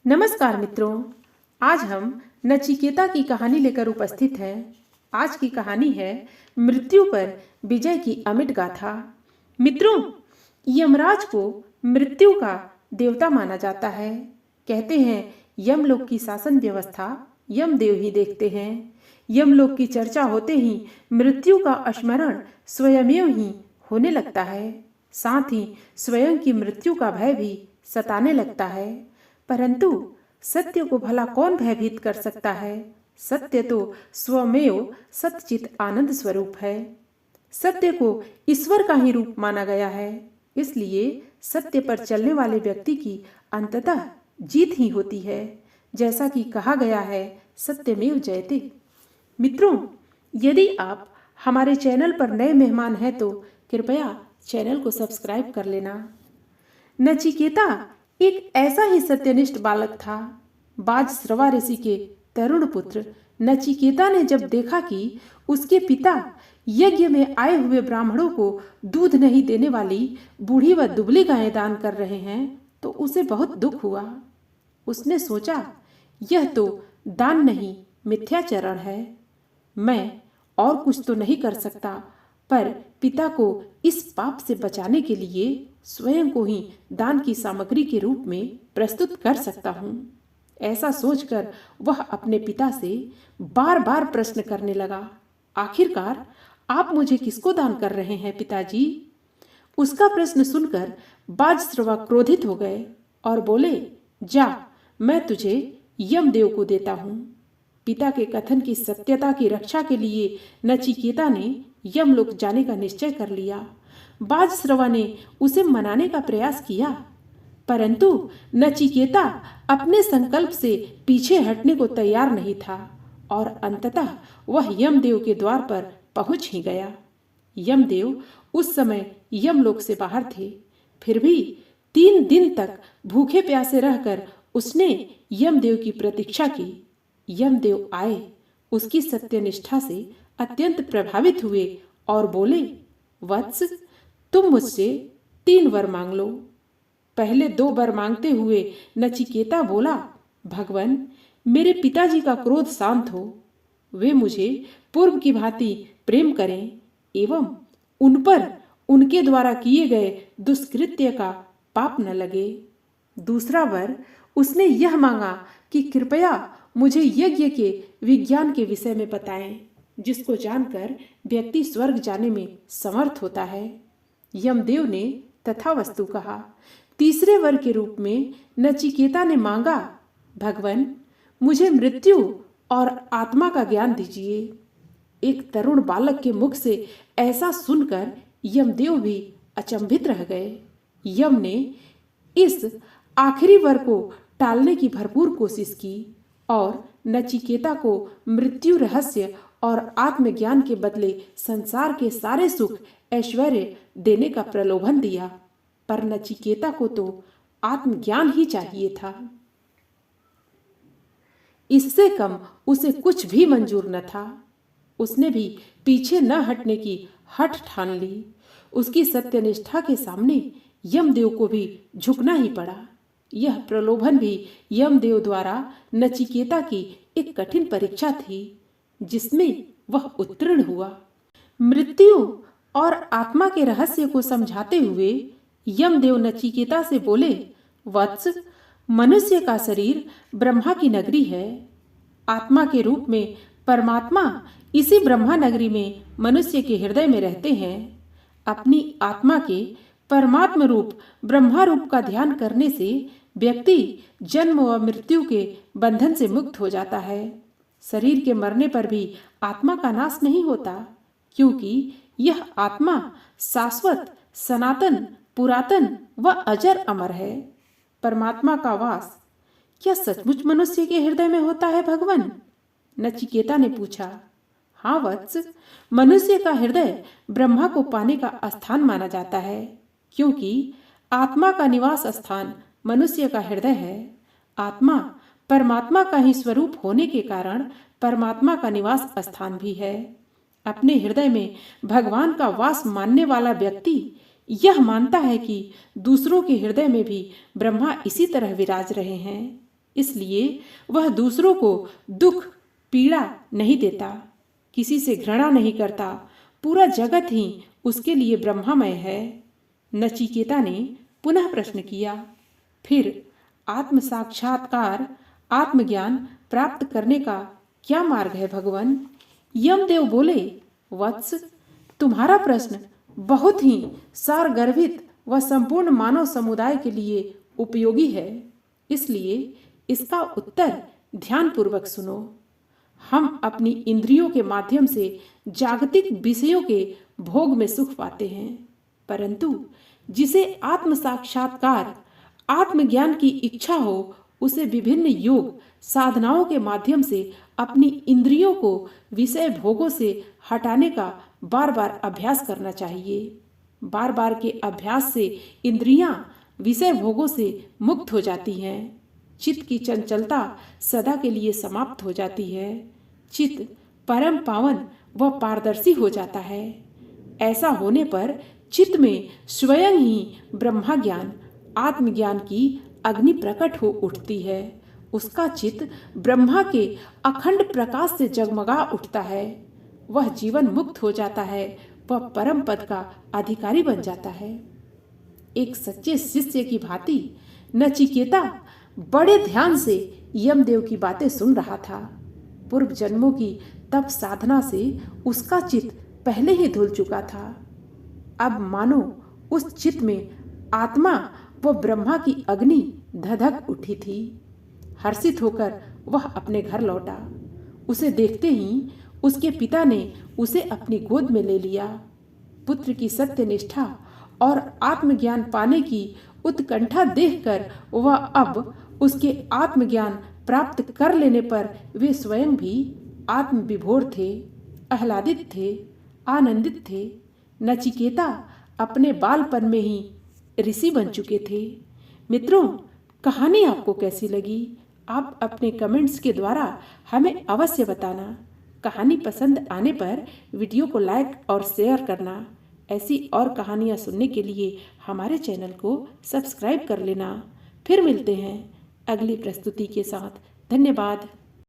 नमस्कार मित्रों, आज हम नचिकेता की कहानी लेकर उपस्थित हैं। आज की कहानी है मृत्यु पर विजय की अमिट गाथा। मित्रों, यमराज को मृत्यु का देवता माना जाता है। कहते हैं यमलोक की शासन व्यवस्था यमदेव ही देखते हैं। यमलोक की चर्चा होते ही मृत्यु का स्मरण स्वयमेव ही होने लगता है। साथ ही स्वयं की मृत्यु का भय भी सताने लगता है। परंतु सत्य को भला कौन भयभीत कर सकता है? सत्य तो स्वमेव सच्चित आनंद स्वरूप है। सत्य को ईश्वर का ही रूप माना गया है। इसलिए सत्य पर चलने वाले व्यक्ति की अंततः जीत ही होती है। जैसा कि कहा गया है, सत्यमेव जयते। मित्रों, यदि आप हमारे चैनल पर नए मेहमान हैं तो कृपया चैनल को सब्सक्राइब कर लेना। नचिकेता एक ऐसा ही सत्यनिष्ठ बालक था। बाजश्रवा ऋषि के तरुण पुत्र नचिकेता ने जब देखा कि उसके पिता यज्ञ में आए हुए ब्राह्मणों को दूध नहीं देने वाली बूढ़ी व दुबली गायें दान कर रहे हैं तो उसे बहुत दुख हुआ। उसने सोचा, यह तो दान नहीं मिथ्याचरण है। मैं और कुछ तो नहीं कर सकता, पर पिता को इस पाप से बचाने के लिए स्वयं को ही दान की सामग्री के रूप में प्रस्तुत कर सकता हूँ। ऐसा सोचकर वह अपने पिता से बार बार प्रश्न करने लगा। आखिरकार आप मुझे किसको दान कर रहे हैं पिताजी? उसका प्रश्न सुनकर बाजश्रवा क्रोधित हो गए और बोले, जा, मैं तुझे यमदेव को देता हूँ। पिता के कथन की सत्यता की रक्षा के लिए नचिकेता ने यमलोक जाने का निश्चय कर लिया। बाजश्रवा ने उसे मनाने का प्रयास किया, परंतु नचिकेता अपने संकल्प से पीछे हटने को तैयार नहीं था और अंततः वह यमदेव के द्वार पर पहुंच ही गया। यमदेव उस समय यमलोक से बाहर थे। फिर भी 3 दिन तक भूखे प्यासे रहकर उसने यमदेव की प्रतीक्षा की। यमदेव आए, उसकी सत्यनिष्ठा से अत्यंत प्रभावित हुए और बोले, वत्स, तुम मुझसे 3 वर मांग लो। पहले 2 वर मांगते हुए नचिकेता बोला, भगवान, मेरे पिताजी का क्रोध शांत हो, वे मुझे पूर्व की भांति प्रेम करें एवं उन पर उनके द्वारा किए गए दुष्कृत्य का पाप न लगे। दूसरा वर उसने यह मांगा कि कृपया मुझे यज्ञ के विज्ञान के विषय में बताएं, जिसको जानकर व्यक्ति स्वर्ग जाने में समर्थ होता है। यमदेव ने तथावस्तु कहा। तीसरे वर के रूप में नचिकेता ने मांगा, भगवान, मुझे मृत्यु और आत्मा का ज्ञान दीजिए। एक तरुण बालक के मुख से ऐसा सुनकर यमदेव भी अचंभित रह गए। यम ने इस आखिरी वर को टालने की भरपूर कोशिश की और नचिकेता को मृत्यु रहस्य और आत्मज्ञान के बदले संसार के सारे सुख ऐश्वर्य देने का प्रलोभन दिया, पर नचिकेता को तो आत्मज्ञान ही चाहिए था। इससे कम उसे कुछ भी मंजूर न था। उसने भी पीछे न हटने की हठ ठान ली। उसकी सत्यनिष्ठा के सामने यमदेव को भी झुकना ही पड़ा। यह प्रलोभन भी यमदेव द्वारा नचिकेता की एक कठिन परीक्षा थी, जिसमें वह उत्तीर्ण हुआ। मृत्यु और आत्मा के रहस्य को समझाते हुए यमदेव नचिकेता से बोले, वत्स, मनुष्य का शरीर ब्रह्मा की नगरी है। आत्मा के रूप में परमात्मा इसी ब्रह्मा नगरी में मनुष्य के हृदय में रहते हैं। अपनी आत्मा के परमात्म रूप ब्रह्मा रूप का ध्यान करने से व्यक्ति जन्म व मृत्यु के बंधन से मुक्त हो जाता है। शरीर के मरने पर भी आत्मा का नाश नहीं होता, क्योंकि यह आत्मा शाश्वत, सनातन, पुरातन व अजर अमर है। परमात्मा का वास क्या सचमुच मनुष्य के हृदय में होता है भगवान? नचिकेता ने पूछा। हाँ वत्स, मनुष्य का हृदय ब्रह्मा को पाने का स्थान माना जाता है, क्योंकि आत्मा का निवास स्थान मनुष्य का हृदय है। आत्मा परमात्मा का ही स्वरूप होने के कारण परमात्मा का निवास स्थान भी है। अपने हृदय में भगवान का वास मानने वाला व्यक्ति यह मानता है कि दूसरों के हृदय में भी ब्रह्मा इसी तरह विराज रहे हैं। इसलिए वह दूसरों को दुख पीड़ा नहीं देता, किसी से घृणा नहीं करता। पूरा जगत ही उसके लिए ब्रह्मामय है। नचिकेता ने पुनः प्रश्न किया, फिर आत्म साक्षात्कार, आत्मज्ञान प्राप्त करने का क्या मार्ग है भगवान? यमदेव बोले, वत्स, तुम्हारा प्रश्न बहुत ही सारगर्भित व संपूर्ण मानव समुदाय के लिए उपयोगी है, इसलिए इसका उत्तर ध्यानपूर्वक सुनो। हम अपनी इंद्रियों के माध्यम से जागतिक विषयों के भोग में सुख पाते हैं, परंतु जिसे आत्म साक्षात्कार, आत्मज्ञान की इच्छा हो, उसे विभिन्न योग साधनाओं के माध्यम से अपनी इंद्रियों को विषय भोगों से हटाने का बार बार अभ्यास करना चाहिए। बार बार के अभ्यास से इंद्रियां विषय भोगों से मुक्त हो जाती हैं। चित्त की चंचलता सदा के लिए समाप्त हो जाती है। चित्त परम पावन व पारदर्शी हो जाता है। ऐसा होने पर चित्त में स्वयं ही ब्रह्मा ज्ञान, आत्मज्ञान की अग्नि प्रकट हो उठती है। उसका चित्त ब्रह्मा के अखंड प्रकाश से जगमगा उठता है। वह जीवन मुक्त हो जाता है, वह परम पद का अधिकारी बन जाता है। एक सच्चे शिष्य की भांति नचिकेता बड़े ध्यान से यमदेव की बातें सुन रहा था। पूर्व जन्मों की तप साधना से उसका चित्त पहले ही धुल चुका था। अब मानो उस चित्त में आत्मा व ब्रह्मा की अग्नि धधक उठी थी। हर्षित होकर वह अपने घर लौटा। उसे देखते ही उसके पिता ने उसे अपनी गोद में ले लिया। पुत्र की सत्यनिष्ठा और आत्मज्ञान पाने की उत्कंठा देखकर वह अब उसके आत्मज्ञान प्राप्त कर लेने पर वे स्वयं भी आत्मविभोर थे, आह्लादित थे, आनंदित थे। नचिकेता अपने बालपन में ही ऋषि बन चुके थे। मित्रों, कहानी आपको कैसी लगी? आप अपने कमेंट्स के द्वारा हमें अवश्य बताना। कहानी पसंद आने पर वीडियो को लाइक और शेयर करना। ऐसी और कहानियाँ सुनने के लिए हमारे चैनल को सब्सक्राइब कर लेना। फिर मिलते हैं अगली प्रस्तुति के साथ। धन्यवाद।